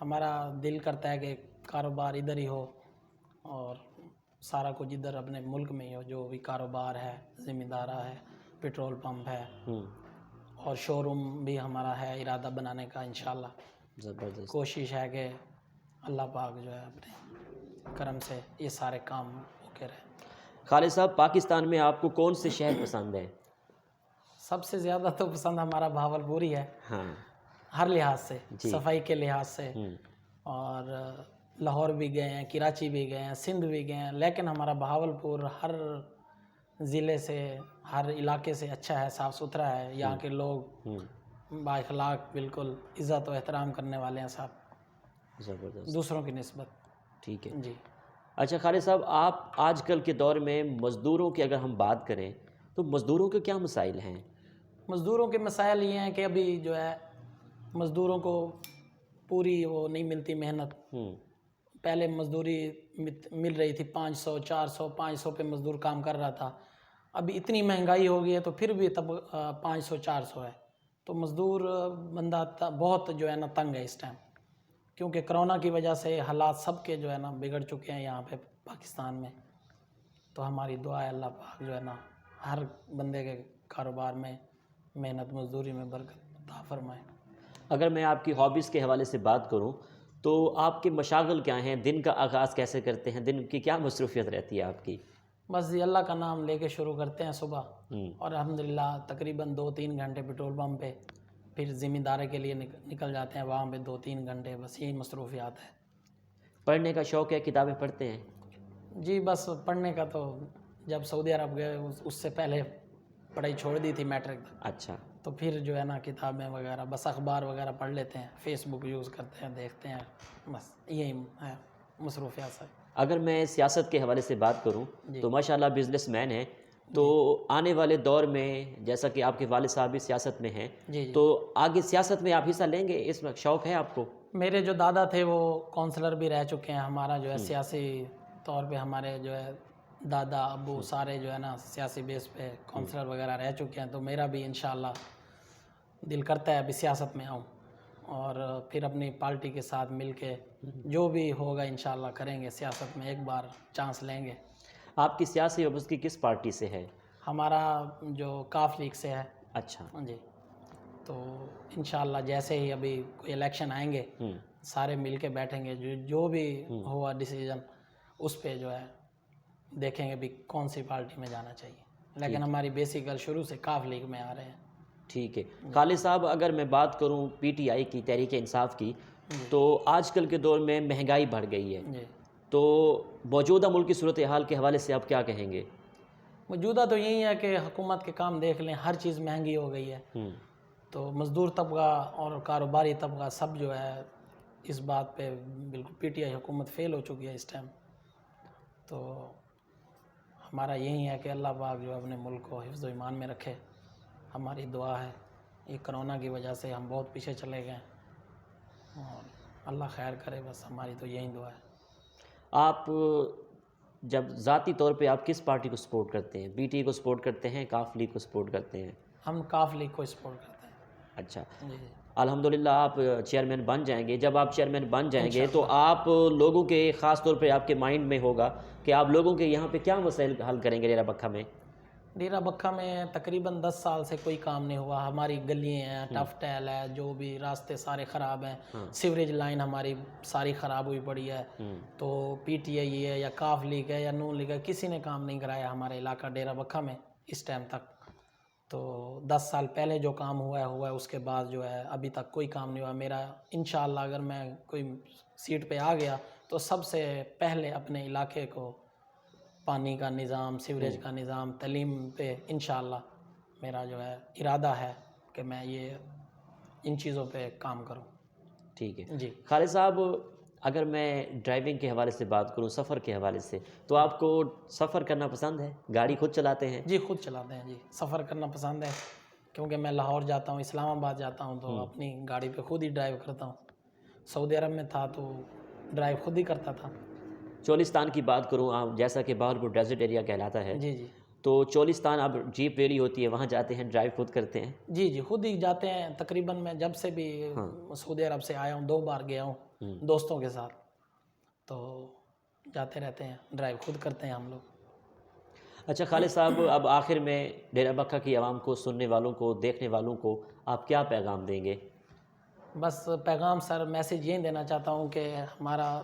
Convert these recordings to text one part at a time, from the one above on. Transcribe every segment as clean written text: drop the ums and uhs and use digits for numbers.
ہمارا دل کرتا ہے کہ کاروبار ادھر ہی ہو اور سارا کچھ ادھر اپنے ملک میں ہی ہو، جو بھی کاروبار ہے، ذمہ دارہ ہے، پیٹرول پمپ ہے اور شو روم بھی ہمارا ہے ارادہ بنانے کا انشاءاللہ۔ زبردست۔ کوشش ہے کہ اللہ پاک جو ہے اپنے کرم سے یہ سارے کام ہوتے رہے۔ خالد صاحب، پاکستان میں آپ کو کون سے شہر پسند ہے؟ سب سے زیادہ تو پسند ہمارا بھاول ہی ہے، ہاں ہر لحاظ سے، صفائی کے لحاظ سے، ہوں، اور لاہور بھی گئے ہیں، کراچی بھی گئے ہیں، سندھ بھی گئے ہیں، لیکن ہمارا بہاولپور ہر ضلع سے، ہر علاقے سے اچھا ہے، صاف ستھرا ہے، یہاں کے لوگ با اخلاق، بالکل عزت و احترام کرنے والے ہیں صاحب، زبردست، دوسروں کی نسبت۔ ٹھیک ہے۔ جی اچھا خالد صاحب، آپ آج کل کے دور میں مزدوروں کی اگر ہم بات کریں تو مزدوروں کے کیا مسائل ہیں؟ مزدوروں کے مسائل یہ ہیں کہ ابھی جو ہے مزدوروں کو پوری وہ نہیں ملتی محنت۔ پہلے مزدوری مل رہی تھی 500 400 500 پہ مزدور کام کر رہا تھا، ابھی اتنی مہنگائی ہو گئی ہے تو پھر بھی تب 500 400 ہے، تو مزدور بندہ بہت جو ہے نا تنگ ہے اس ٹائم، کیونکہ کرونا کی وجہ سے حالات سب کے جو ہے نا بگڑ چکے ہیں یہاں پہ پاکستان میں۔ تو ہماری دعا ہے اللہ پاک جو ہے نا ہر بندے کے کاروبار میں، محنت مزدوری میں برکت عطا فرمائے۔ اگر میں آپ کی ہابیز کے حوالے سے بات کروں تو آپ کے مشاغل کیا ہیں؟ دن کا آغاز کیسے کرتے ہیں؟ دن کی کیا مصروفیت رہتی ہے آپ کی؟ بس یہ اللہ کا نام لے کے شروع کرتے ہیں صبح، اور الحمدللہ تقریباً 2-3 گھنٹے پیٹرول پمپ پہ، پھر ذمہ دارے کے لیے نکل جاتے ہیں وہاں پہ 2-3 گھنٹے، بس یہی مصروفیات ہے۔ پڑھنے کا شوق ہے؟ کتابیں پڑھتے ہیں؟ جی بس پڑھنے کا تو جب سعودی عرب گئے اس سے پہلے پڑھائی چھوڑ دی تھی میٹرک تک، اچھا، تو پھر جو ہے نا کتابیں وغیرہ، بس اخبار وغیرہ پڑھ لیتے ہیں، فیس بک یوز کرتے ہیں، دیکھتے ہیں، بس یہی ہے مصروفیات سے۔ اگر میں سیاست کے حوالے سے بات کروں تو ماشاءاللہ بزنس مین ہیں، تو آنے والے دور میں جیسا کہ آپ کے والد صاحب بھی سیاست میں ہیں، تو آگے سیاست میں آپ حصہ لیں گے؟ اس وقت شوق ہے آپ کو؟ میرے جو دادا تھے وہ کونسلر بھی رہ چکے ہیں، ہمارا جو ہے سیاسی طور پہ ہمارے جو ہے دادا ابو سارے جو ہے نا سیاسی بیس پہ کونسلر وغیرہ رہ چکے ہیں، تو میرا بھی انشاءاللہ دل کرتا ہے ابھی سیاست میں آؤں اور پھر اپنی پارٹی کے ساتھ مل کے جو بھی ہوگا انشاءاللہ کریں گے، سیاست میں ایک بار چانس لیں گے۔ آپ کی سیاسی وابستگی کس پارٹی سے ہے؟ ہمارا جو کاف لیگ سے ہے۔ اچھا جی، تو انشاءاللہ جیسے ہی ابھی کوئی الیکشن آئیں گے سارے مل کے بیٹھیں گے، جو بھی ہوا ڈیسیجن اس پہ جو ہے دیکھیں گے بھی کون سی پارٹی میں جانا چاہیے، لیکن ہماری بیسیکل شروع سے کاف لیگ میں آ رہے ہیں۔ ٹھیک ہے خالد صاحب، اگر میں بات کروں پی ٹی آئی کی، تحریک انصاف کی، تو آج کل کے دور میں مہنگائی بڑھ گئی ہے، جی، تو موجودہ ملک کی صورتحال کے حوالے سے آپ کیا کہیں گے؟ موجودہ تو یہی ہے کہ حکومت کے کام دیکھ لیں، ہر چیز مہنگی ہو گئی ہے، تو مزدور طبقہ اور کاروباری طبقہ سب جو ہے اس بات پہ بالکل پی ٹی آئی حکومت فیل ہو چکی ہے اس ٹائم، تو ہمارا یہی ہے کہ اللہ پاک جو اپنے ملک کو حفظ و ایمان میں رکھے، ہماری دعا ہے۔ یہ کرونا کی وجہ سے ہم بہت پیچھے چلے گئے اور اللہ خیر کرے، بس ہماری تو یہی دعا ہے۔ آپ جب ذاتی طور پہ آپ کس پارٹی کو سپورٹ کرتے ہیں؟ پی ٹی آئی کو سپورٹ کرتے ہیں، کاف لیگ کو سپورٹ کرتے ہیں؟ ہم کاف لیگ کو سپورٹ کرتے ہیں۔ اچھا، جی الحمدللہ آپ چیئرمین بن جائیں گے۔ جب آپ چیئرمین بن جائیں گے تو آپ لوگوں کے، خاص طور پہ آپ کے مائنڈ میں ہوگا کہ آپ لوگوں کے یہاں پہ کیا مسائل حل کریں گے ڈیرہ بکھا میں؟ ڈیرہ بکھا میں تقریباً 10 سال سے کوئی کام نہیں ہوا، ہماری گلیاں ہیں، ٹف ٹیل ہے، جو بھی راستے سارے خراب ہیں، سیوریج لائن ہماری ساری خراب ہوئی پڑی ہے، تو پی ٹی آئی ہے یا کاف لیگ ہے یا نون لیگ ہے، کسی نے کام نہیں کرایا ہمارے علاقہ ڈیرہ بکھا میں اس ٹائم تک۔ تو 10 سال پہلے جو کام ہوا ہے اس کے بعد جو ہے ابھی تک کوئی کام نہیں ہوا میرا۔ انشاءاللہ اگر میں کوئی سیٹ پہ آ گیا تو سب سے پہلے اپنے علاقے کو پانی کا نظام، سیوریج کا نظام، تعلیم پہ انشاءاللہ میرا جو ہے ارادہ ہے کہ میں ان چیزوں پہ کام کروں۔ ٹھیک ہے جی خالد صاحب، اگر میں ڈرائیونگ کے حوالے سے بات کروں، سفر کے حوالے سے، تو آپ کو سفر کرنا پسند ہے؟ گاڑی خود چلاتے ہیں؟ جی خود چلاتے ہیں، جی سفر کرنا پسند ہے، کیونکہ میں لاہور جاتا ہوں، اسلام آباد جاتا ہوں تو اپنی گاڑی پہ خود ہی ڈرائیو کرتا ہوں۔ سعودی عرب میں تھا تو ڈرائیو خود ہی کرتا تھا۔ چولستان کی بات کروں، آپ جیسا کہ بہاولپور ڈیزرٹ ایریا کہلاتا ہے، جی جی تو چولستان آپ جیپ ریلی ہوتی ہے وہاں جاتے ہیں، ڈرائیو خود کرتے ہیں؟ جی جی خود ہی جاتے ہیں، تقریباً میں جب سے بھی سعودی عرب سے آیا ہوں 2 بار گیا ہوں، دوستوں کے ساتھ، تو جاتے رہتے ہیں، ڈرائیو خود کرتے ہیں ہم لوگ۔ اچھا خالد صاحب، اب آخر میں ڈیرہ بکھا کی عوام کو، سننے والوں کو، دیکھنے والوں کو آپ کیا پیغام دیں گے؟ بس پیغام سر، میسیج یہی دینا چاہتا ہوں کہ ہمارا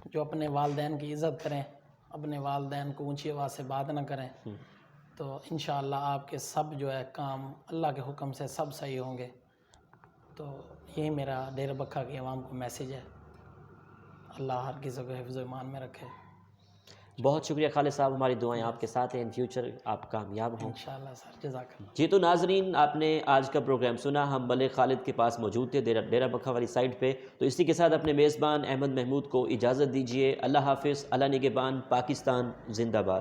جو اپنے والدین کی عزت کریں، اپنے والدین کو اونچی آواز سے بات نہ کریں، تو انشاءاللہ آپ کے سب جو ہے کام اللہ کے حکم سے سب صحیح ہوں گے۔ تو یہی میرا ڈیرہ بکھا کی عوام کو میسیج ہے۔ اللہ ہر کسی کو حفظ و ایمان میں رکھے۔ بہت شکریہ خالد صاحب، ہماری دعائیں آپ کے ساتھ ہیں، ان فیوچر آپ کامیاب ہوں۔ انشاءاللہ سر، جزاک اللہ۔ جی تو ناظرین، آپ نے آج کا پروگرام سنا، ہم ملک خالد کے پاس موجود تھے ڈیرہ بکھا والی سائٹ پہ، تو اسی کے ساتھ اپنے میزبان احمد محمود کو اجازت دیجیے۔ اللہ حافظ، اللہ نگہبان، پاکستان زندہ باد۔